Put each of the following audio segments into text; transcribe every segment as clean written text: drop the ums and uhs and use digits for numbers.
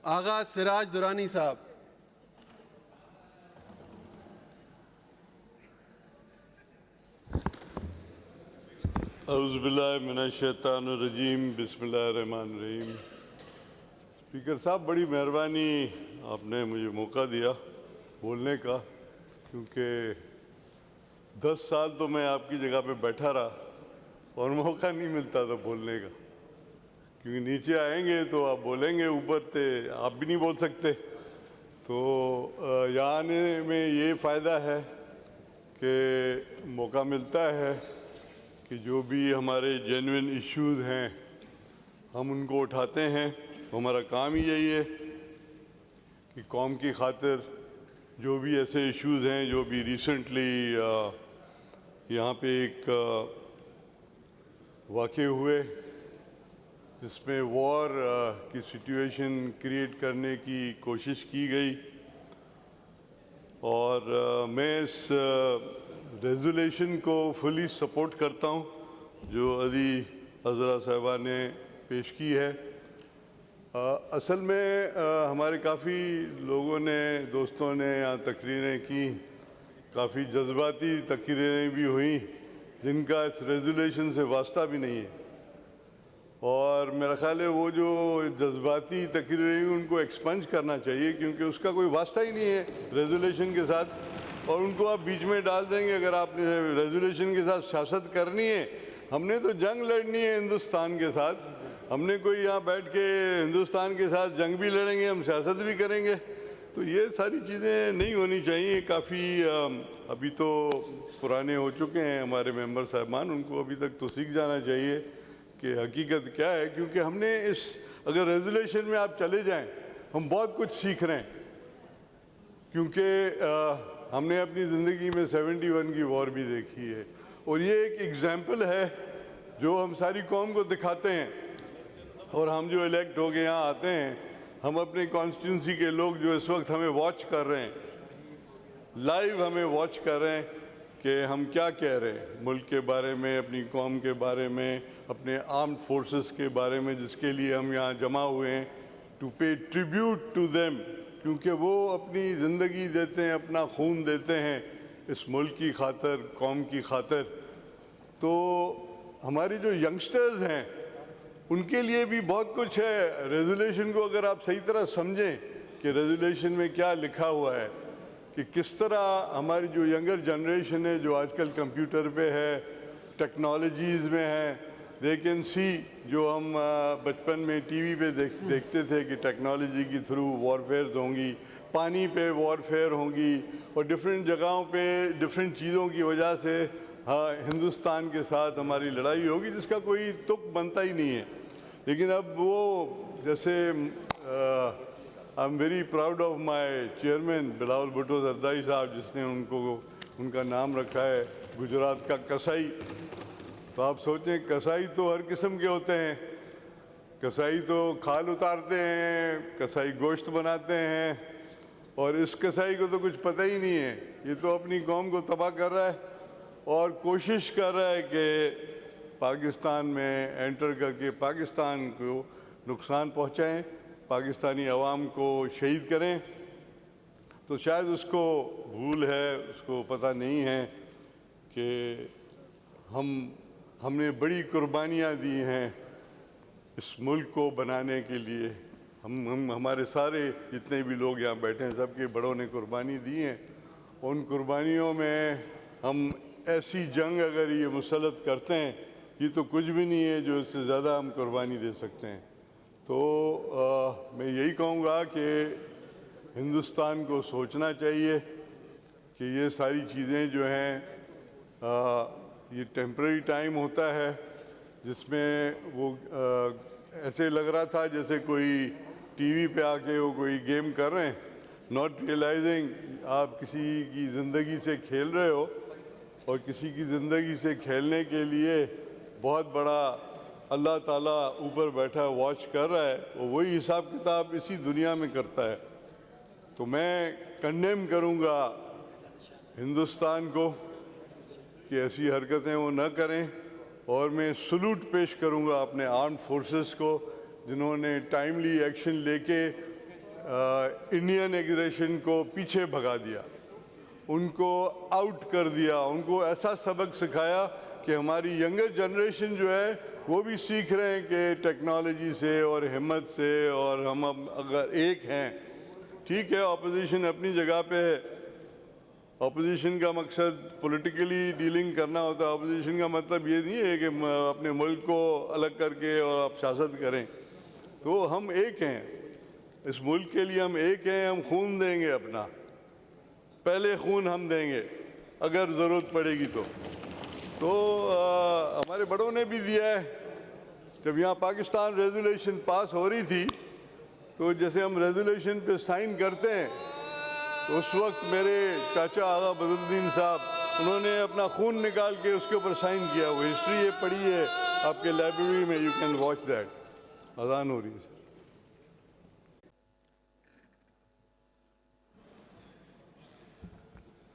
آغا سراج درانی صاحب. اعوذ باللہ من الشیطان الرجیم. بسم اللہ الرحمن الرحیم. اسپیکر صاحب بڑی مہربانی، آپ نے مجھے موقع دیا بولنے کا، کیونکہ 10 سال تو میں آپ کی جگہ پہ بیٹھا رہا اور موقع نہیں ملتا تھا بولنے کا، کیونکہ نیچے آئیں گے تو آپ بولیں گے، اوپر تھے آپ بھی نہیں بول سکتے. تو یہاں آنے میں یہ فائدہ ہے کہ موقع ملتا ہے کہ جو بھی ہمارے جینوئن ایشوز ہیں ہم ان کو اٹھاتے ہیں. ہمارا کام ہی یہی ہے کہ قوم کی خاطر جو بھی ایسے ایشوز ہیں، جو بھی ریسنٹلی یہاں پہ ایک واقع ہوئے جس میں وار کی سچویشن کریٹ کرنے کی کوشش کی گئی، اور میں اس ریزولیشن کو فلی سپورٹ کرتا ہوں جو عزیز حضرہ صاحبہ نے پیش کی ہے. اصل میں ہمارے کافی لوگوں نے، دوستوں نے یہاں تقریریں کی، کافی جذباتی تقریریں بھی ہوئیں جن کا اس ریزولیشن سے واسطہ بھی نہیں ہے، اور میرا خیال ہے وہ جو جذباتی تقریریں ان کو ایکسپنج کرنا چاہیے، کیونکہ اس کا کوئی واسطہ ہی نہیں ہے ریزولیشن کے ساتھ، اور ان کو آپ بیچ میں ڈال دیں گے. اگر آپ نے ریزولیشن کے ساتھ سیاست کرنی ہے، ہم نے تو جنگ لڑنی ہے ہندوستان کے ساتھ، ہم نے کوئی یہاں بیٹھ کے ہندوستان کے ساتھ جنگ بھی لڑیں گے، ہم سیاست بھی کریں گے، تو یہ ساری چیزیں نہیں ہونی چاہیے. کافی ابھی تو پرانے ہو چکے ہیں ہمارے ممبر صاحبان، ان کو ابھی تک تو سیکھ جانا چاہیے کہ حقیقت کیا ہے، کیونکہ ہم نے اگر ریزولیشن میں آپ چلے جائیں ہم بہت کچھ سیکھ رہے ہیں، کیونکہ ہم نے اپنی زندگی میں 71 کی وار بھی دیکھی ہے، اور یہ ایک ایگزامپل ہے جو ہم ساری قوم کو دکھاتے ہیں. اور ہم جو الیکٹ ہو کے یہاں آتے ہیں، ہم اپنے کانسٹیٹیونسی کے لوگ جو اس وقت ہمیں واچ کر رہے ہیں، لائیو ہمیں واچ کر رہے ہیں کہ ہم کیا کہہ رہے ہیں ملک کے بارے میں، اپنی قوم کے بارے میں، اپنے آرمڈ فورسز کے بارے میں، جس کے لیے ہم یہاں جمع ہوئے ہیں، to pay tribute to them, کیونکہ وہ اپنی زندگی دیتے ہیں، اپنا خون دیتے ہیں اس ملک کی خاطر، قوم کی خاطر. تو ہماری جو ینگسٹرز ہیں ان کے لیے بھی بہت کچھ ہے. ریزولیشن کو اگر آپ صحیح طرح سمجھیں کہ ریزولیشن میں کیا لکھا ہوا ہے، کہ کس طرح ہماری جو ینگر جنریشن ہے جو آج کل کمپیوٹر پہ ہے، ٹیکنالوجیز میں ہے، دے کین سی، جو ہم بچپن میں ٹی وی پہ دیکھتے تھے کہ ٹیکنالوجی کے تھرو وارفیئرز ہوں گی، پانی پہ وارفیئر ہوں گی، اور ڈفرینٹ جگہوں پہ ڈفرینٹ چیزوں کی وجہ سے ہندوستان کے ساتھ ہماری لڑائی ہوگی جس کا کوئی تک بنتا ہی نہیں ہے. لیکن اب وہ جیسے I am very proud of my chairman Bilawal Bhutto Zardari صاحب، جس نے ان کا نام رکھا ہے گجرات کا کسائی. تو آپ سوچیں کسائی تو ہر قسم کے ہوتے ہیں، کسائی تو کھال اتارتے ہیں، کسائی گوشت بناتے ہیں، اور اس کسائی کو تو کچھ پتہ ہی نہیں ہے، یہ تو اپنی قوم کو تباہ کر رہا ہے اور کوشش کر رہا ہے کہ پاکستان میں انٹر کر کے پاکستان کو نقصان پہنچائیں، پاکستانی عوام کو شہید کریں. تو شاید اس کو بھول ہے، اس کو پتہ نہیں ہے کہ ہم نے بڑی قربانیاں دی ہیں اس ملک کو بنانے کے لیے. ہمارے سارے جتنے بھی لوگ یہاں بیٹھے ہیں سب کے بڑوں نے قربانی دی ہیں. ان قربانیوں میں ہم ایسی جنگ اگر یہ مسلط کرتے ہیں، یہ تو کچھ بھی نہیں ہے جو اس سے زیادہ ہم قربانی دے سکتے ہیں. تو میں یہی کہوں گا کہ ہندوستان کو سوچنا چاہیے کہ یہ ساری چیزیں جو ہیں یہ ٹیمپرری ٹائم ہوتا ہے جس میں وہ ایسے لگ رہا تھا جیسے کوئی ٹی وی پہ آ کے وہ کوئی گیم کر رہے ہیں، ناٹ ریئلائزنگ آپ کسی کی زندگی سے کھیل رہے ہو، اور کسی کی زندگی سے کھیلنے کے لیے بہت بڑا اللہ تعالیٰ اوپر بیٹھا واچ کر رہا ہے، اور وہی حساب کتاب اسی دنیا میں کرتا ہے. تو میں کنڈیم کروں گا ہندوستان کو کہ ایسی حرکتیں وہ نہ کریں، اور میں سلوٹ پیش کروں گا اپنے آرمڈ فورسز کو جنہوں نے ٹائملی ایکشن لے کے इंडियन एग्रेशन को पीछे भगा दिया, उनको आउट कर दिया, उनको ऐसा सबक सिखाया कि हमारी यंगर जनरेशन जो है वो भी सीख रहे हैं कि टेक्नोलॉजी से और हिम्मत से, और हम अब अगर एक हैं, ठीक है ऑपोजिशन अपनी जगह पे है, अपोजिशन का मकसद पॉलिटिकली डीलिंग करना होता है। अपोजिशन का मतलब ये नहीं है कि अपने मुल्क को अलग करके और आप सियासत करें। तो हम एक हैं, इस मुल्क के लिए हम एक हैं, हम खून देंगे अपना, पहले खून हम देंगे अगर ज़रूरत पड़ेगी तो हमारे बड़ों ने भी दिया है। जब यहाँ पाकिस्तान रेजोल्यूशन पास हो रही थी तो जैसे हम रेजोल्यूशन पे साइन करते हैं तो उस वक्त मेरे चाचा आगा बदरुद्दीन साहब उन्होंने अपना खून निकाल के उसके ऊपर साइन किया। वो हिस्ट्री ये पढ़ी है आपके लाइब्रेरी में, यू कैन वॉच दैट। अजान हो रही है सर।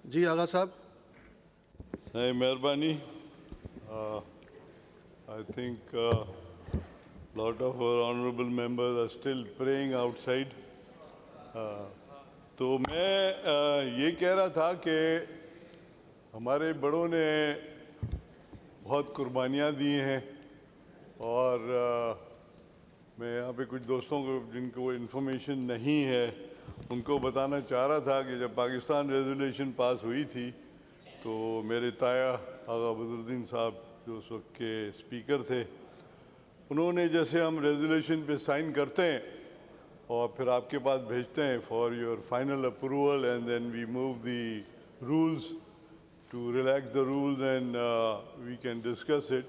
जी आगा साहब। मेहरबानी। I think lot of our honorable members are still praying outside. तो मैं ये कह रहा था कि हमारे बड़ों ने बहुत कुर्बानियाँ दी हैं, और मैं यहाँ पे कुछ दोस्तों को जिनको इन्फॉर्मेशन नहीं है उनको बताना चाह रहा था कि जब पाकिस्तान रेजोल्यूशन पास हुई थी तो मेरे ताया आगा बदरुद्दीन साहब जो उस वक्त के स्पीकर थे, उन्होंने जैसे हम रेजोल्यूशन पे साइन करते हैं और फिर आपके पास भेजते हैं for your final approval and then we move the rules to relax the rules and we can discuss it.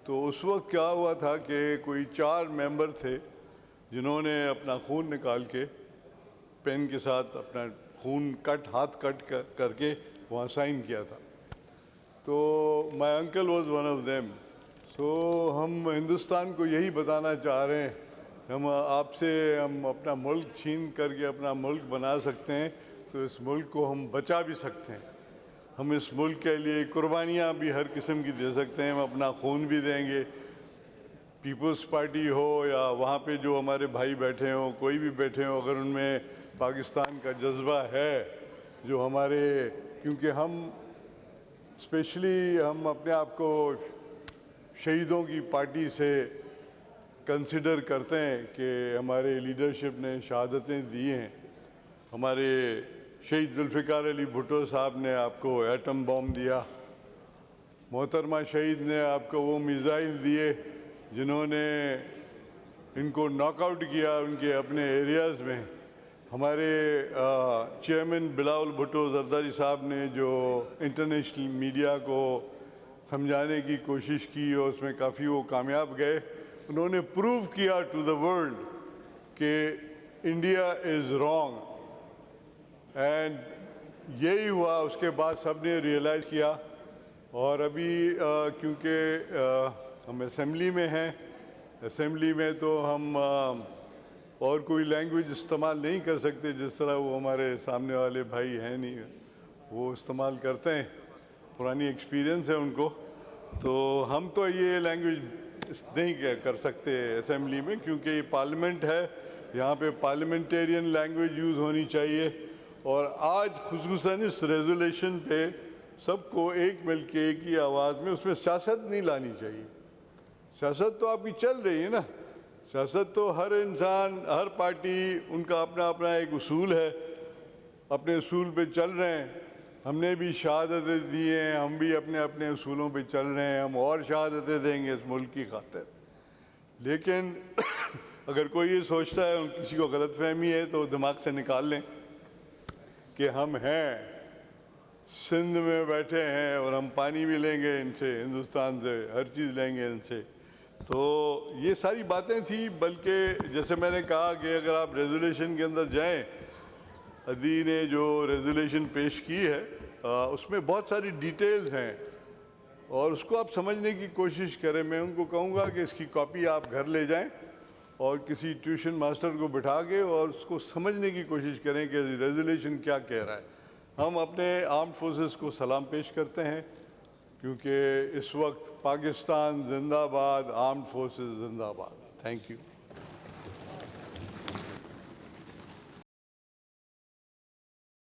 तो उस वक्त क्या हुआ था कि कोई 4 मेंबर थे जिन्होंने अपना खून निकाल के पेन के साथ अपना खून हाथ कट करके वहाँ साइन किया था। तो my uncle was one of them. So हम हिंदुस्तान को यही बताना चाह रहे हैं, हम आपसे हम अपना मुल्क छीन करके अपना मुल्क बना सकते हैं तो इस मुल्क को हम बचा भी सकते हैं। हम इस मुल्क के लिए कुर्बानियाँ भी हर किस्म की दे सकते हैं, हम अपना खून भी देंगे। पीपल्स पार्टी हो या वहाँ पे जो हमारे भाई बैठे हों, कोई भी बैठे हों, अगर उनमें पाकिस्तान का जज्बा है जो हमारे, क्योंकि हम स्पेशली हम अपने आप को शहीदों की पार्टी से कंसिडर करते हैं कि हमारे लीडरशिप ने शहादतें दी हैं। हमारे शहीद जुल्फ़िकार अली भुट्टो साहब ने आपको एटम बम दिया, मोहतरमा शहीद ने आपको वो मिसाइल दिए जिन्होंने इनको नॉकआउट किया उनके अपने एरियाज़ में। हमारे चेयरमैन बिलावल भुट्टो जरदारी साहब ने जो इंटरनेशनल मीडिया को समझाने की कोशिश की और उसमें काफ़ी वो कामयाब गए। उन्होंने प्रूव किया टू द वर्ल्ड कि इंडिया इज़ रॉन्ग, एंड यही हुआ। उसके बाद सब ने रियलाइज़ किया। और अभी क्योंकि हम असेंबली में हैं, असेंबली में तो हम और कोई लैंग्वेज इस्तेमाल नहीं कर सकते जिस तरह वो हमारे सामने वाले भाई हैं नहीं वो इस्तेमाल करते हैं, पुरानी एक्सपीरियंस है उनको। तो हम तो ये लैंग्वेज नहीं कर सकते असेंबली में, क्योंकि ये पार्लियामेंट है, यहाँ पे पार्लियामेंटेरियन लैंग्वेज यूज़ होनी चाहिए। और आज खुसूसन इस रेजोल्यूशन पे सबको एक मिल के एक ही आवाज़ में, उसमें सियासत नहीं लानी चाहिए। सियासत तो आपकी चल रही है ना, सियासत तो हर इंसान हर पार्टी उनका अपना अपना एक उसूल है, अपने उसूल पे चल रहे हैं। हमने भी शहादतें दी हैं, हम भी अपने अपने उसूलों पे चल रहे हैं, हम और शहादतें देंगे इस मुल्क की खातिर। लेकिन अगर कोई ये सोचता है किसी को गलतफहमी है तो दिमाग से निकाल लें कि हम हैं सिंध में बैठे हैं और हम पानी भी लेंगे इनसे, हिंदुस्तान से हर चीज़ लेंगे इनसे। तो ये सारी बातें थी। बल्कि जैसे मैंने कहा कि अगर आप रेजोल्यूशन के अंदर जाएं, अदी ने जो रेजोल्यूशन पेश की है उसमें बहुत सारी डिटेल्स हैं और उसको आप समझने की कोशिश करें। मैं उनको कहूँगा कि इसकी कॉपी आप घर ले जाएं और किसी ट्यूशन मास्टर को बिठा के और उसको समझने की कोशिश करें कि रेजोल्यूशन क्या कह रहा है। हम अपने आर्म्ड फोर्सेस को सलाम पेश करते हैं, क्योंकि इस वक्त पाकिस्तान जिंदाबाद, आर्म्ड फोर्सेस जिंदाबाद। Thank you.